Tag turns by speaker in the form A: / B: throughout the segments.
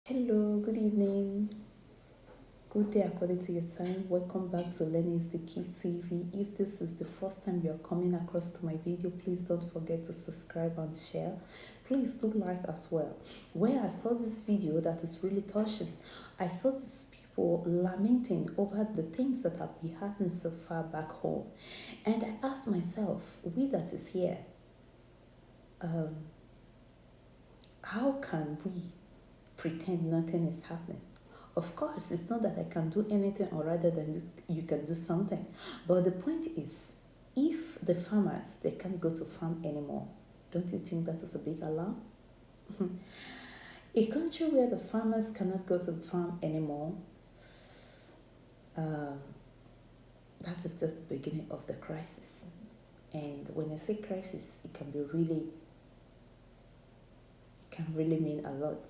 A: Hello, good evening. Good day according to your time. Welcome back to Learning is the Key TV. If this is the first time you're coming across to my video, please don't forget to subscribe and share. Please do like as well. Where I saw this video that is really touching, I saw these people lamenting over the things that have been happening so far back home. And I asked myself, we that is here, how can we pretend nothing is happening? Of course, it's not that I can do anything or rather than you can do something. But the point is, if the farmers, they can't go to farm anymore, don't you think that is a big alarm? A country where the farmers cannot go to the farm anymore, that is just the beginning of the crisis. And when I say crisis, it can really mean a lot.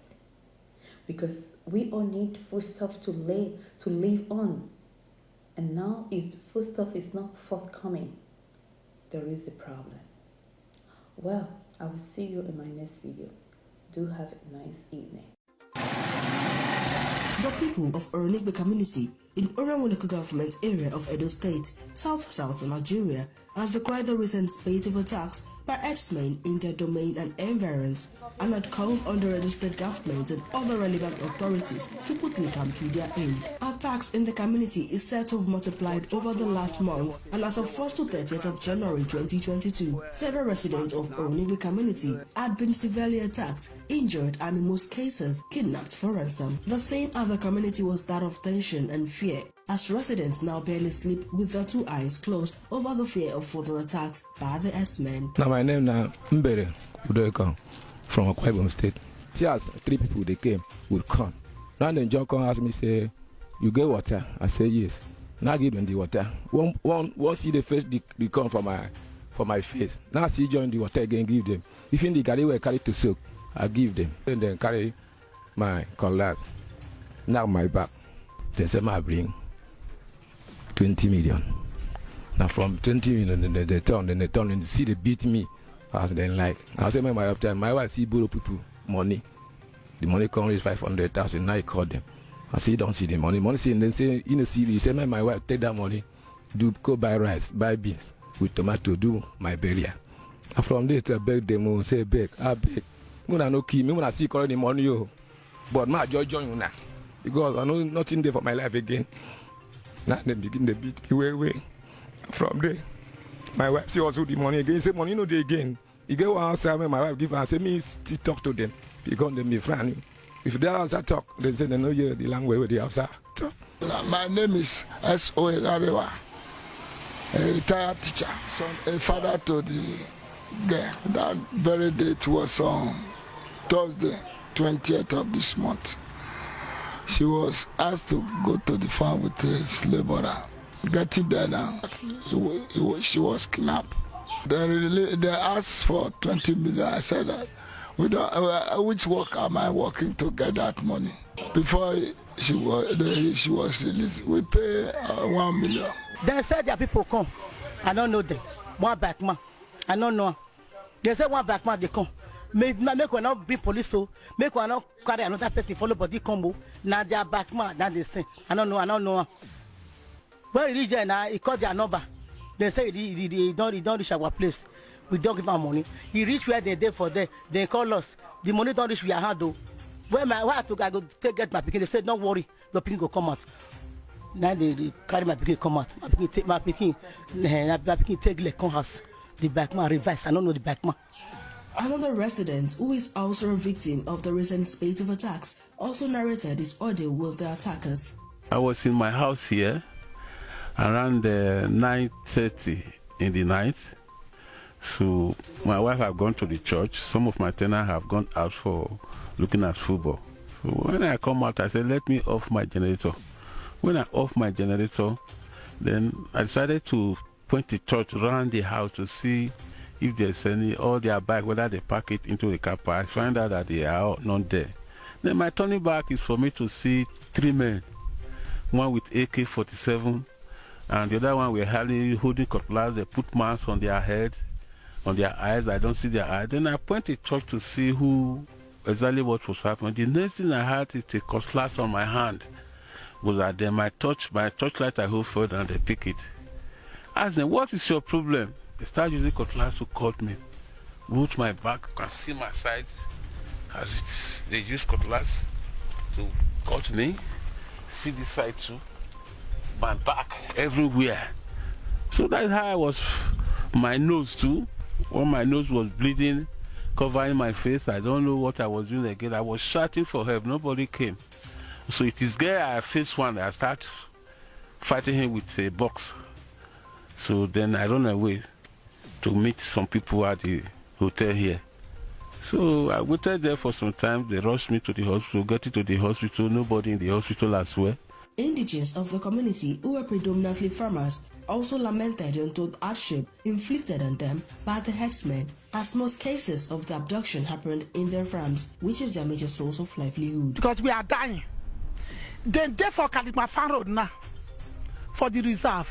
A: Because we all need foodstuff to live on. And now if foodstuff is not forthcoming, there is a problem. Well, I will see you in my next video. Do have a nice evening.
B: The people of Oronigbe community in Oranwo local government area of Edo State, south Nigeria, has decried the recent spate of attacks by herdsmen in their domain and environs, and had called on the Edo State government and other relevant authorities to quickly come to their aid. Attacks in the community is said to have multiplied over the last month, and as of 1st to 30th of January 2022, several residents of Oronigbe community had been severely attacked, injured, and in most cases kidnapped for ransom. The scene of the community was that of tension and fear, as residents now barely sleep with their two eyes closed over the fear of further attacks by the herdsmen.
C: Now my name is Mbere Udoka from Akwa Ibom State. See, as 3 people they came with corn. Now then John come ask me, say, you get water? I say yes. Now I give them the water. One see the first the corn for my face. Now I see John the water again, give them. If in the garden were carry to soak, I give them. Then carry my cutlass. Now my back. They say I bring 20 million. Now from 20 million, they turn and see they beat me as they like. I say my wife, my wife see borrow people money. The money come is 500,000. Now I call them. I say you don't see the money. Money see and then say in the CV, say my wife take that money, go buy rice, buy beans with tomato, do my burial. And from this I beg them, say beg, I beg. When I no key, me when I see call the money yo. But my joy join you now. Because I know nothing there for my life again. Now they begin to beat me way. From there, my wife see also the money again. Say money no day again. You get one answer when my wife give her, say me still talk to them. Because they be friendly. If they answer talk, they say they know hear the language where they answer talk.
D: My name is S.O. Garewa, a retired teacher, son, a father to the girl. That very date was on Thursday, 20th of this month. She was asked to go to the farm with a laborer. Getting there now, she was kidnapped. They asked for 20 million. I said that, which work am I working to get that money? Before she was released, we pay 1 million.
E: They said their people come. I don't know them. One back man. I don't know. They said one back man they come. Make we not be police, so make we not carry another person follow body combo. Now they are back man. Now they say I don't know. When he reach there now, he called their number. They say he don't reach our place. We don't give him money. He reach where they there for there. They call us. The money don't reach our hand though. When I go get my pikin, they said don't worry, the pikin go come out. Now they carry my pikin come out. My pikin take like come house. The back man reverse. I don't know the back man.
B: Another resident, who is also a victim of the recent spate of attacks, also narrated his ordeal with the attackers.
F: I was in my house here around 9:30 in the night. So my wife had gone to the church. Some of my tenants have gone out for looking at football. So when I come out, I said, let me off my generator. When I off my generator, then I decided to point the torch around the house to see if there's any, all their bike, whether they pack it into the car park. I find out that they are not there. Then my turning back is for me to see 3 men, one with AK-47, and the other one were holding cutlass. They put masks on their head, on their eyes. I don't see their eyes. Then I point the torch to see who exactly what was happening. The next thing I had is a cutlass on my hand. Was that then my torchlight I hold forward and they pick it. I asked them, what is your problem? They start using cutlass to cut me. Both my back, you can see my sides. As they use cutlass to cut me. See this side too. My back, everywhere. So that's how I was, my nose too. When my nose was bleeding, covering my face, I don't know what I was doing again. I was shouting for help, nobody came. So it is there I faced one, I start fighting him with a box. So then I run away to meet some people at the hotel here. So I waited there for some time, they rushed me to the hospital, got to the hospital, nobody in the hospital as well.
B: Indigents of the community, who were predominantly farmers, also lamented and told hardship inflicted on them by the herdsmen, as most cases of the abduction happened in their farms, which is their major source of livelihood.
G: Because we are dying. Then therefore Kalikmafan Road now, for the reserve,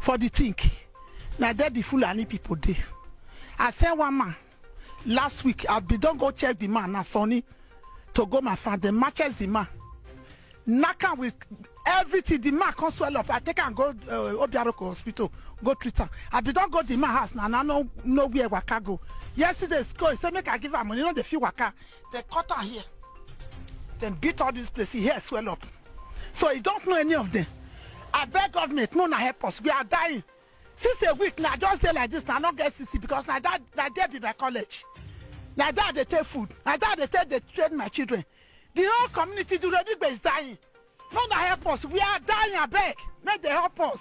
G: for the think. Now there the Fulani people there. I sent one man last week, don't go check the man, now Sonny, to go my farm, then matches the man. Naka with everything, the man can swell up. I take and go Obiaroko hospital, go treat her. I don't go to my house now, I know where Waka go. Yesterday, school, he said, make I give her money, you know the few Waka. They cut her here. Then beat all these places here, swell up. So he don't know any of them. I beg government, no, help us. We are dying. Since a week now, just stay like this, now not get CC because now that be my college. Now that they take food. Now that they train my children. The whole community do Renigbe is dying. No, help us. We are dying, I beg. Make they help us.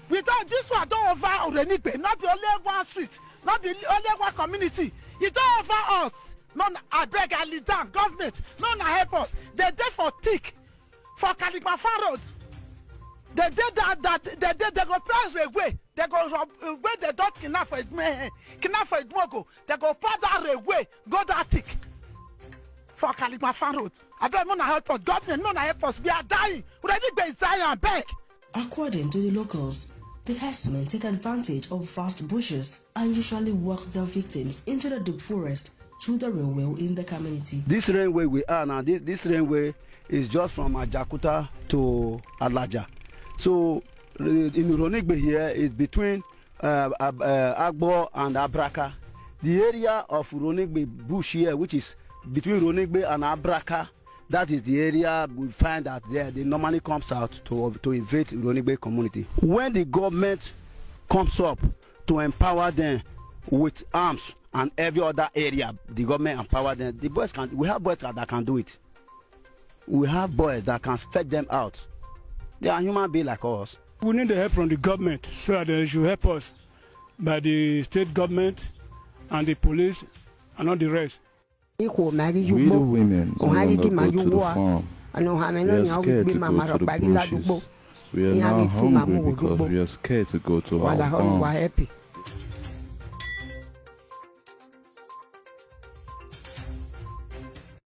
G: We don't, this one don't over Renigbe, not the only one street, not the only one community. It don't over us. No, I beg, I lead down, government. No, help us. They did for thick, for Kalikmafan Road. They did that, they go pass railway. They go where they don't kidnap for Idmogo. They go pass that railway, go that thick. For Kalikmafan Road. I don't want to help us. Government, no, help us. We are dying. Renigbe is dying, I beg.
B: According to the locals, the herdsmen take advantage of vast bushes and usually walk their victims into the deep forest through the railway in the community.
H: This railway we are now, this railway is just from Ajakuta to Alaja. So in Renigbe here is between Agbo and Abraka. The area of Renigbe bush here, which is between Renigbe and Abraka, that is the area we find that they normally comes out to invade Renigbe community. When the government comes up to empower them with arms and every other area, the government empower them. The boys can. We have boys that can do it. We have boys that can fetch them out. They are human beings like us.
I: We need the help from the government so that they should help us by the state government and the police and all the rest.
J: We the women no longer go to the farm. We are scared to go to the bushes. We are now hungry because we are scared to go to our farm.